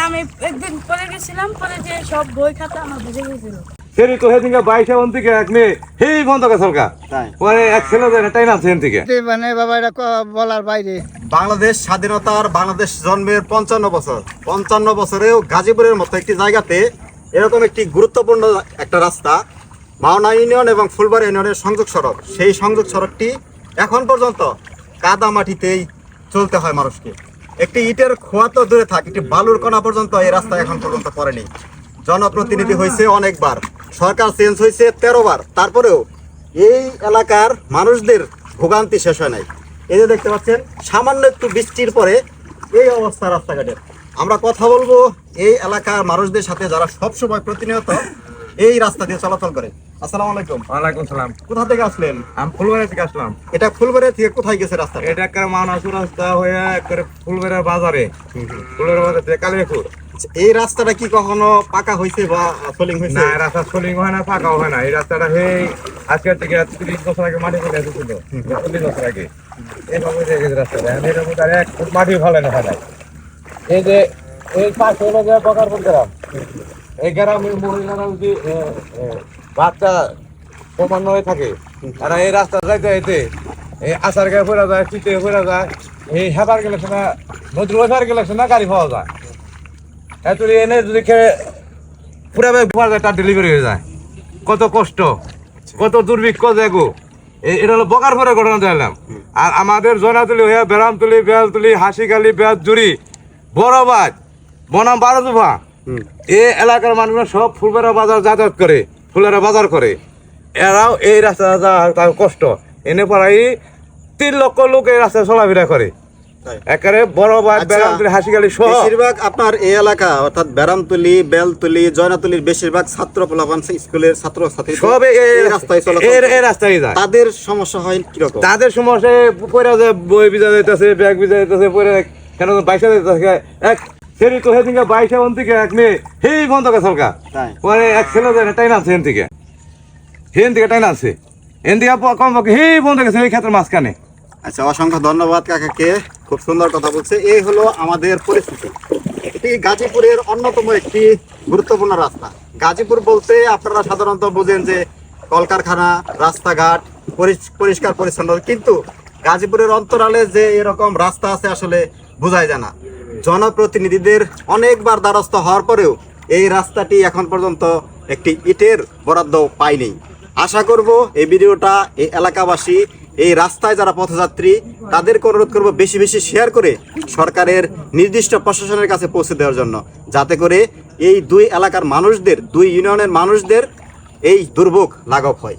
আমি একদিন পরে গেছিলাম, পরে যে সব বই খাতা আমার বুঝে গেছিল। সেরি তো হেদিকে 22 এমন থেকে এক মেয়ে হেই বন্ধ করে সরকা পরে এক ছেলে দেন টাই না সেন থেকে মানে বাবা এটা বলার বাইরে। বাংলাদেশ স্বাধীনতার বাংলাদেশ জন্মের 55 বছরেও গাজীপুরের মতো একটি জায়গাতে এরকম একটি গুরুত্বপূর্ণ একটা রাস্তা মাওনা ইউনিয়ন এবং ফুলবাড়ি ইউনিয়নের সংযোগ সড়ক, সেই সংযোগ সড়কটি এখন পর্যন্ত কাদা মাটিতেই চলতে হয় মানুষকে। একটি ইটের খোয়া তো দূরে থাক, একটি বালুর কণা পর্যন্ত এই রাস্তা এখন পর্যন্ত পড়েনি। জনপ্রতিনিধি হয়েছে অনেকবার, সরকার চেঞ্জ হয়েছে 13 বার, তারপরেও এই এলাকার মানুষদের ভোগান্তি শেষ হয় নাই। এই যে দেখতে পাচ্ছেন সামান্য একটু বৃষ্টির পরে এই অবস্থা রাস্তাঘাটের। আমরা কথা বলবো এই এলাকার মানুষদের সাথে যারা সবসময় প্রতিনিয়ত এই রাস্তা দিয়ে চলাচল করে। আসসালামু আলাইকুম। ওয়ালাইকুম সালাম। কোথা থেকে আসলেন? আমি ফুলবাড়ি থেকে আসলাম। এটা ফুলবাড়ি থেকে কোথায় গেছে রাস্তা? এটা একটা মানাসুর রাস্তা হয়ে করে ফুলবাড়ির বাজারে, ফুলবাড়ির বাজার থেকে কালিয়াকুর। এই রাস্তাটা কি কখনো পাকা হয়েছে বা সোলিং হয়েছে? না, রাস্তা সোলিং হয় না, পাকাও হয় না। এই রাস্তাটা সেই আজকের থেকে 30 বছর আগে মাটি ফেলে এসেছিল, 40 বছর আগে এইভাবে হয়ে গেছে রাস্তাটা। এটার মধ্যে আর এক ফুট মাটি ফেলে না ফেলায়। এই যে এই পাশে হলো যে বকারপুর গ্রাম, এই গ্রামের মহিলারা যদি বাচ্চা প্রমাণ হয়ে থাকে আর এই রাস্তা যাইতে যাইতে এই আচার গায়ে ফেরা যায়, চিতে ফেরা যায়, এই হেবার গেলে না নদীর ওইভার গেলে না গাড়ি পাওয়া যায়। এত এনে যদি খেয়ে পুরা পাওয়া যায় তার ডেলিভারি হয়ে যায়। কত কষ্ট, কত দুর্ভিক্ষ দেখো। এটা হলো বকারপুরের ঘটনা দেখলাম। আর আমাদের জনাতুলি হয়ে বেরামতুলি, বেলতুলি, হাসিখালি, বেজজুড়ি, বড়বাজ, বনাম 12 দফা, এই এলাকার মানুষরা সব ফুলবেড়া বাজার যাতায়াত করে, ফুলেরা বাজার করে। এরাও এই রাস্তা তার কষ্ট এনে প্রায় 3 লক্ষ লোক এই রাস্তায় চলাফেরা করে। একেবারে বড়বাজ, বেরামতুলি, হাসিখালি সহ বেশিরভাগ আপনার এই এলাকা অর্থাৎ বেরামতুলি, বেলতুলি, জয়নাতুলির বেশিরভাগ ছাত্র পোলাপান স্কুলের ছাত্র ছাত্রী সব এই রাস্তায় এই রাস্তায় যায়। তাদের সমস্যা হয় কিরকম? তাদের সমস্যা পয়রা যায়, বই ভিজা যাইতেছে, ব্যাগ ভিজা যাইতেছে, পরে কেন 22 যাইতেছে। এক সেরি তো হেদিকে 22 এমন থেকে এক মেয়ে হেই বন্ধ করে সরকার পরে এক ছেলে দেন টাই না সেন থেকে টাই না আছে এন থেকে কম পক্ষে হেই বন্ধ গেছে এই ক্ষেত্রে মাঝখানে। আচ্ছা, অসংখ্য ধন্যবাদ কাকাকে, খুব সুন্দর কথা বলছে। এই হলো আমাদের পরিস্থিতি। এটি গাজীপুরের অন্যতম একটি গুরুত্বপূর্ণ রাস্তা। গাজীপুর বলতে আপনারা সাধারণত বোঝেন যে কলকারখানা, রাস্তাঘাট, পরিষ্কার পরিচ্ছন্ন, কিন্তু গাজীপুরের অন্তরালে যে এরকম রাস্তা আছে আসলে বোঝাই যায় না। জনপ্রতিনিধিদের অনেকবার দ্বারস্থ হওয়ার পরেও এই রাস্তাটি এখন পর্যন্ত একটি ইটের বরাদ্দ পায়নি। আশা করব এই ভিডিওটা এই এলাকাবাসী, এই রাস্তায় যারা পথযাত্রী তাদেরকে অনুরোধ করব বেশি বেশি শেয়ার করে সরকারের নির্দিষ্ট প্রশাসনের কাছে পৌঁছে দেওয়ার জন্য, যাতে করে এই 2 এলাকার মানুষদের, 2 ইউনিয়নের মানুষদের এই দুর্ভোগ লাঘব হয়।